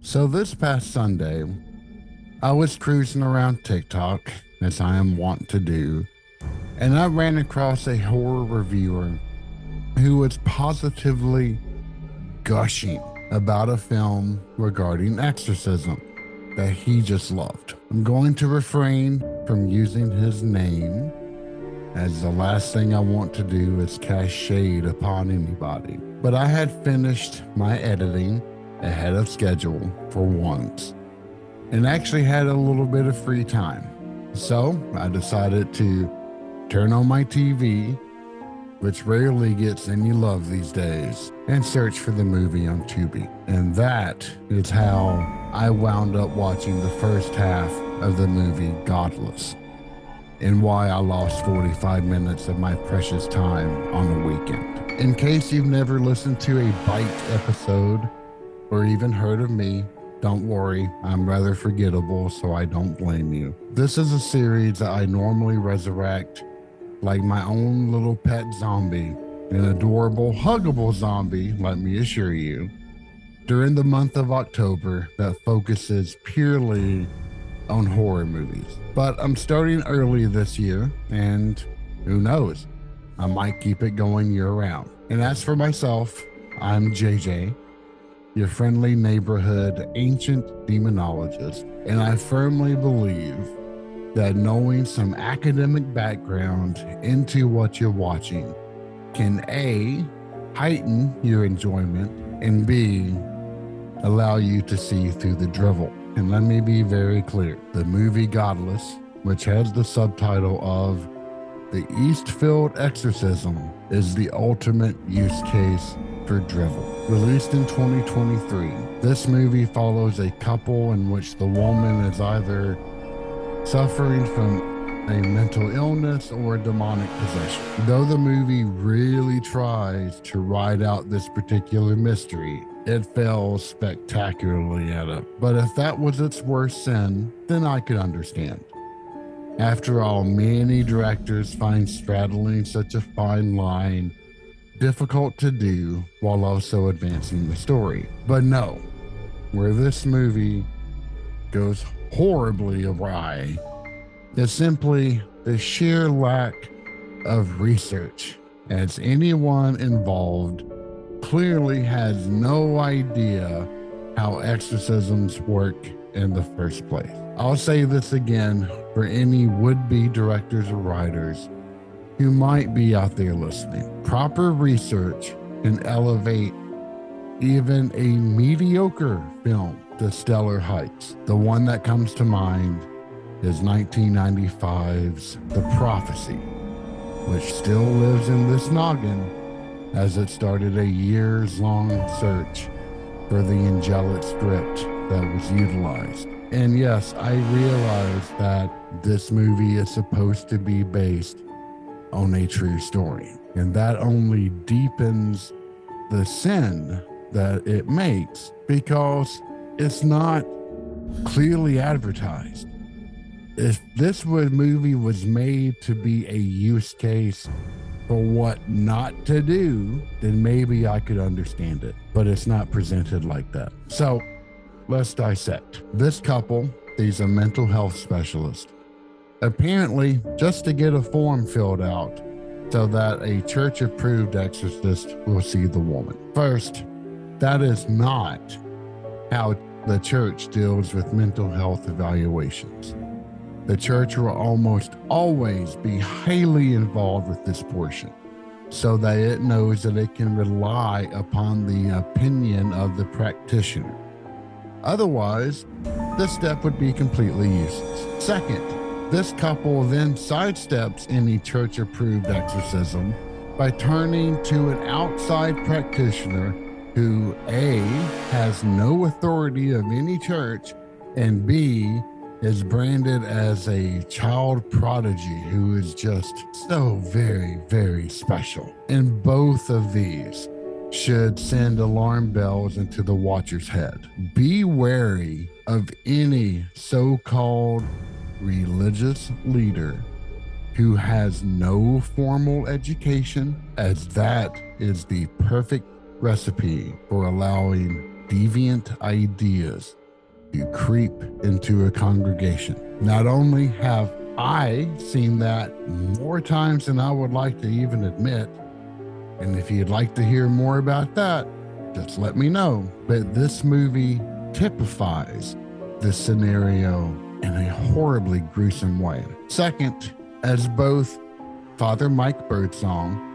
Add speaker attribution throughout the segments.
Speaker 1: So this past Sunday, I was cruising around TikTok, as I am wont to do, and I ran across a horror reviewer who was positively gushing about a film regarding exorcism that he just loved. I'm going to refrain from using his name, as the last thing I want to do is cast shade upon anybody. But I had finished my editing ahead of schedule for once and actually had a little bit of free time. So I decided to turn on my TV, which rarely gets any love these days, and search for the movie on Tubi. And that is how I wound up watching the first half of the movie Godless, and why I lost 45 minutes of my precious time on the weekend. In case you've never listened to a Bite episode or even heard of me, don't worry, I'm rather forgettable, so I don't blame you. This is a series that I normally resurrect like my own little pet zombie, an adorable, huggable zombie, let me assure you, during the month of October that focuses purely on horror movies. But I'm starting early this year, and who knows, I might keep it going year round. And as for myself, I'm JJ, your friendly neighborhood ancient demonologist, and I firmly believe that knowing some academic background into what you're watching can A, heighten your enjoyment, and B, allow you to see through the drivel. And let me be very clear, the movie Godless, which has the subtitle of The Eastfield Exorcism, is the ultimate use case for drivel. Released in 2023, this movie follows a couple in which the woman is either suffering from a mental illness or a demonic possession. Though the movie really tries to ride out this particular mystery, it fails spectacularly at it. But if that was its worst sin, then I could understand. After all, many directors find straddling such a fine line difficult to do while also advancing the story. But no, where this movie goes horribly awry is simply the sheer lack of research, as anyone involved clearly has no idea how exorcisms work in the first place. I'll say this again for any would-be directors or writers who might be out there listening. Proper research can elevate even a mediocre film to stellar heights. The one that comes to mind is 1995's The Prophecy, which still lives in this noggin as it started a years-long search for the angelic script that was utilized. And yes, I realize that this movie is supposed to be based on a true story, and that only deepens the sin that it makes because it's not clearly advertised. If this movie was made to be a use case for what not to do, then maybe I could understand it, but it's not presented like that. So let's dissect. This couple, he's a mental health specialist, apparently just to get a form filled out so that a church-approved exorcist will see the woman. First, that is not how the church deals with mental health evaluations. The church will almost always be highly involved with this portion so that it knows that it can rely upon the opinion of the practitioner. Otherwise, this step would be completely useless. Second, this couple then sidesteps any church-approved exorcism by turning to an outside practitioner who A, has no authority of any church, and B, is branded as a child prodigy who is just so very, very special. And both of these should send alarm bells into the watcher's head. Be wary of any so-called religious leader who has no formal education, as that is the perfect recipe for allowing deviant ideas to creep into a congregation. Not only have I seen that more times than I would like to even admit, and if you'd like to hear more about that, just let me know. But this movie typifies this scenario in a horribly gruesome way. Second, as both Father Mike Birdsong,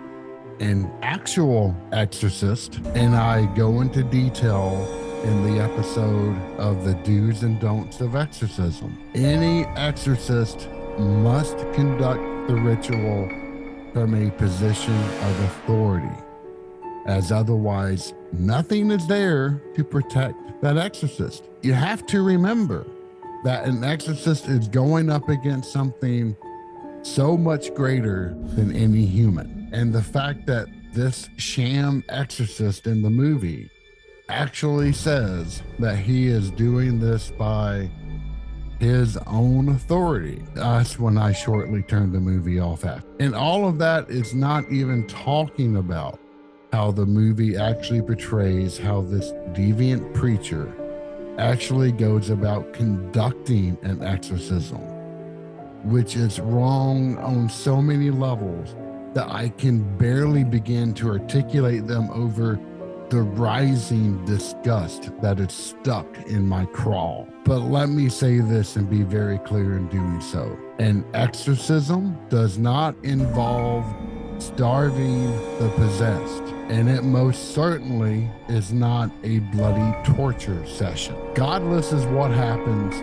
Speaker 1: an actual exorcist, and I go into detail in the episode of the do's and don'ts of exorcism. Any exorcist must conduct the ritual from a position of authority, as otherwise nothing is there to protect that exorcist. You have to remember that an exorcist is going up against something so much greater than any human. And the fact that this sham exorcist in the movie actually says that he is doing this by his own authority, that's when I shortly turned the movie off after. And all of that is not even talking about how the movie actually portrays how this deviant preacher actually goes about conducting an exorcism, which is wrong on so many levels that I can barely begin to articulate them over the rising disgust that is stuck in my craw. But let me say this and be very clear in doing so. An exorcism does not involve starving the possessed, and it most certainly is not a bloody torture session. Godless is what happens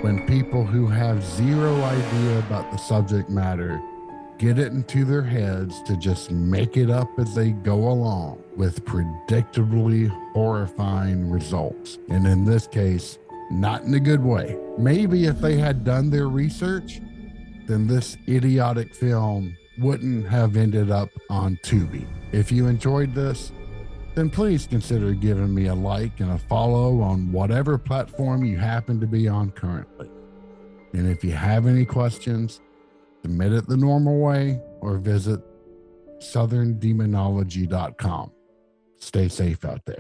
Speaker 1: when people who have zero idea about the subject matter get it into their heads to just make it up as they go along, with predictably horrifying results. And in this case, not in a good way. Maybe if they had done their research, then this idiotic film wouldn't have ended up on Tubi. If you enjoyed this, then please consider giving me a like and a follow on whatever platform you happen to be on currently. And if you have any questions, submit it the normal way or visit southerndemonology.com. Stay safe out there.